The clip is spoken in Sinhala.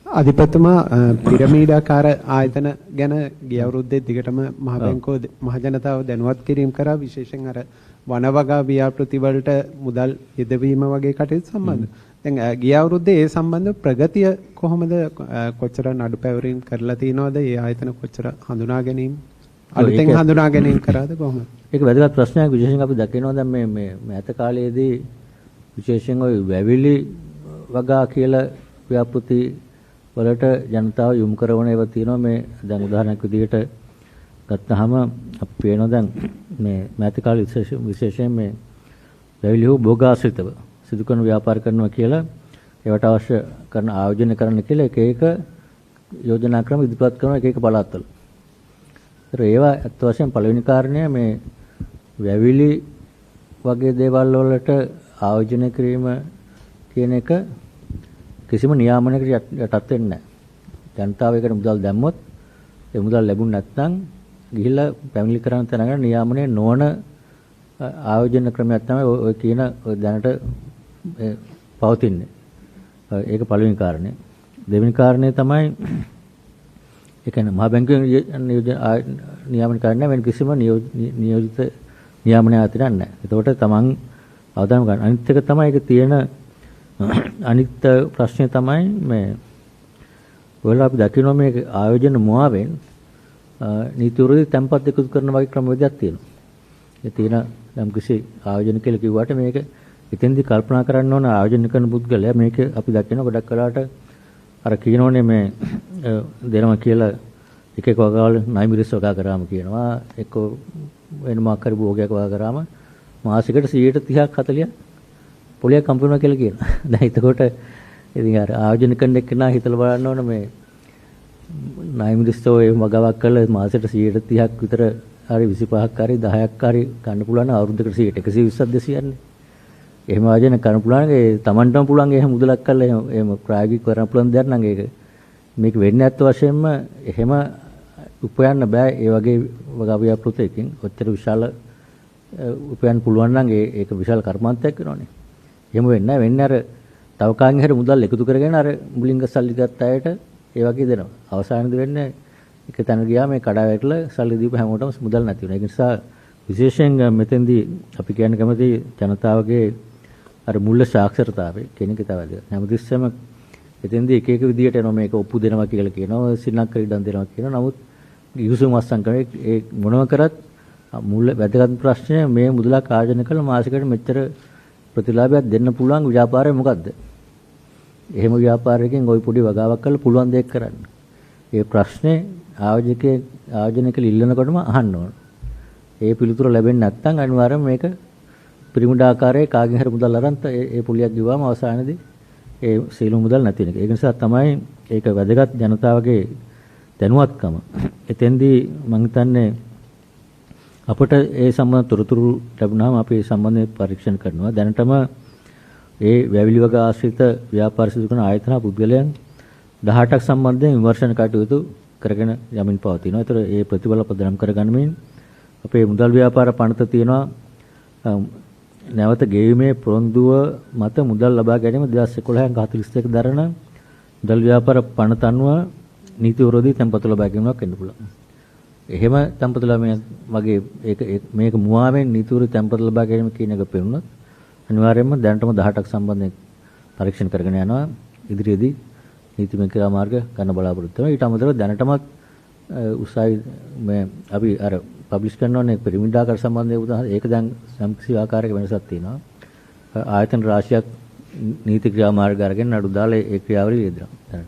අධිපතිතුමා පිරමීඩාකාර ආයතන ගැන ගිය අවුරුද්දේ දිගටම මහ බැංකුව මහ ජනතාව දැනුවත් කිරීම කරා විශේෂයෙන් අර වනවගා ව්‍යාපෘති වලට මුදල් යෙදවීම වගේ කටයුතු සම්බන්ධ. දැන් ගිය අවුරුද්දේ ඒ සම්බන්ධ ප්‍රගතිය කොහොමද කොච්චර නඩු පැවරීම් කරලා තියනවද? ඒ ආයතන කොච්චර හඳුනා ගැනීම අලුතෙන් හඳුනා ගැනීම කරාද කොහොමද? ඒක වැදගත් ප්‍රශ්නයක්. විශේෂයෙන් අපි දකිනවා දැන් මේ මෑත කාලයේදී විශේෂයෙන් ওই වැවිලි වගා කියලා ව්‍යාපෘති වලට ජනතාව යොමු කරන ඒවා තියෙනවා. මේ දැන් උදාහරණයක් විදිහට ගත්තාම අපි පේනවා දැන් මේ මෑත කාලේ විශේෂයෙන් මේ වැවිලි හෝ භෝගාශ්‍රිතව සිදු කරන ව්‍යාපාර කරනවා කියලා ඒවට අවශ්‍ය කරන ආයෝජන කරන්න කියලා එක එක යෝජනා ක්‍රම ඉදිරිපත් කරන එක එක පළාත්වල. ඒතර ඒවා අත් වශයෙන් පළවෙනි කාරණය මේ වැවිලි වගේ දේවල් වලට ආයෝජනය කිරීම කියන එක කිසිම නියාමනයකට යටත් වෙන්නේ නැහැ. ජනතාව ඒකට මුදල් දැම්මොත් ඒ මුදල් ලැබුණ නැත්නම් ගිහිල්ලා පැමිණිලි කරන තැනකට නියාමනය නොවන ආයෝජන ක්‍රමයක් තමයි ඔය කියන දැනට පවතින්නේ. ඒක පළවෙනි කාරණය. දෙවෙනි කාරණය තමයි ඒ කියන්නේ මහ බැංකුවෙන් නියාමන කරන්න වෙන කිසිම නියෝජිත නියාමනයක් අතර නැහැ. ඒතකොට තමන් අවධානය ගන්න. අනිත් එක තමයි ඒක තියෙන අනිත් ප්‍රශ්නය තමයි මේ ඔයාලා අපි දකිනවා මේ ආයෝජන මුවාවෙන් නීති විරෝධී තැන්පත් එකතු කරන වගේ ක්‍රමවේදයක් තියෙනවා. ඒ තියෙන නම් කිසි ආයෝජන කියලා කිව්වට මේක එතෙන්දී කල්පනා කරන්න ඕන ආයෝජන කරන පුද්ගලයා මේක අපි දකිනවා ගොඩක් වෙලාවට අර කියනෝනේ මේ දෙනවා කියලා එක එක වගාවල නයිමිරිස් වගා කරාම කියනවා එක්ක වෙන මොකක් හරි භෝගයක් වගා කරාම මාසෙකට 30ක් 40ක් පොලියක් කම්පිනවා කියලා කියනවා. දැන් එතකොට ඉතින් අර ආයෝජන කරන එක්කෙනා හිතලා බලන්න ඕන මේ නයිමිරිස්තෝ ඒ වගාවක් කරලා මාසෙට 30ක් විතර හරි 25ක් හරි 10ක් හරි ගන්න පුළුවන් අවුරුද්දකට 120ක් 200ක් නේ. එහෙම ආයෝජන කරන්න පුළුවන් ඒ Tamanටම පුළුවන් එහෙම මුදලක් කරලා එහෙම ප්‍රායෝගිකව කරන්න පුළුවන් දෙයක් නම් ඒක මේක වෙන්නේ නැත්ත වශයෙන්ම එහෙම උපයන්න බෑ ඒ වගේ වගා ව්‍යාපෘතයකින් ඔච්චර විශාල උපයන්න පුළුවන් නම් ඒක විශාල කර්මාන්තයක් වෙනවනේ. එහෙම වෙන්නේ නැහැ. වෙන්නේ අර තව කාගෙන් හරි මුදල් එකතු කරගෙන අර මුලින්ක සල්ලි ගත්ත අයට ඒ වගේ දෙනවා. අවසානයේදී වෙන්නේ එක තැන ගියා මේ කඩා වැටලා සල්ලි දීපු හැමෝටම මුදල් නැති වෙනවා. ඒ නිසා විශේෂයෙන් මෙතෙන්දී අපි කියන්න කැමති ජනතාවගේ අර මුල්ල සාක්ෂරතාවය කියන එක තමයි වැදගත්. හැමතිස්සෙම එතෙන්දී එක එක විදියට එනවා මේක ඔප්පු දෙනවා කියලා කියනවා, සින්නක් ඉඩම් දෙනවා කියනවා. නමුත් ඉහුසුම් අස්සම් කරේ ඒ මොනව කරත් මුල් වැදගත් ප්‍රශ්නය මේ මුදලක් ආයෝජනය කළ මාසෙකට මෙච්චර ප්‍රතිලාභයක් දෙන්න පුළුවන් ව්‍යාපාරය මොකද්ද? එහෙම ව්‍යාපාරයකින් ওই පොඩි වගාවක් කරලා පුළුවන් දෙයක් කරන්න. ඒ ප්‍රශ්නේ ආයෝජනය කළ ඉල්ලනකොටම අහන්න ඕන. ඒ පිළිතුර ලැබෙන්නේ නැත්නම් අනිවාර්යයෙන් මේක පිරිමුඩ ආකාරයේ කාගෙන් හරි මුදල් අරන් ඒ පුලියක් ගිවාම අවසානයේදී ඒ සීල මුදල් නැති වෙන එක. ඒක නිසා තමයි ඒක වැදගත් ජනතාවගේ දැනුවත්කම. එතෙන්දී මම හිතන්නේ අපට ඒ සම්බන්ධ තොරතුරු ලැබුණාම අපි ඒ සම්බන්ධයෙන් පරීක්ෂණ කරනවා. දැනටම ඒ වැවිලි වගා ආශ්‍රිත ව්‍යාපාර සිදු කරන ආයතන පුද්ගලයන් 18ක් සම්බන්ධයෙන් විමර්ශන කටයුතු කරගෙන යමින් පවතිනවා. ඒතර ඒ ප්‍රතිඵල පදනම් කරගන්නමින් අපේ මුදල් ව්‍යාපාර පනත තියෙනවා නැවත ගෙවීමේ පොරොන්දුව මත මුදල් ලබා ගැනීම 2011-41 දරන මුදල් ව්‍යාපාර පනත අනුව නීති විරෝධී තැන්පතු ලබා ගැනීමක් වෙන්න පුළුවන්. එහෙම තැන්පතු ලබා වගේ මේක මුවාවෙන් නීති විරෝධී තැන්පතු ලබා ගැනීම කියන එක පෙනුනොත් අනිවාර්යයෙන්ම දැනටම 18ක් සම්බන්ධයෙන් පරීක්ෂණ කරගෙන යනවා. ඉදිරියේදී නීතිමය ක්‍රියාමාර්ග ගන්න බලාපොරොත්තු වෙනවා. ඊට අමතරව දැනටමත් උසාවි මේ අපි අර පබ්ලිෂ් කරනෝනේ පිරමිඩාකාර සම්බන්ධයෙන් උදාහරණ ඒක දැන් සම්කිසි ආකාරයක වෙනසක් තියෙනවා. ආයතන රාශියක් නීති ක්‍රියාමාර්ග අරගෙන නඩු දාලා ඒ ක්‍රියාවලිය යෙදෙනවා.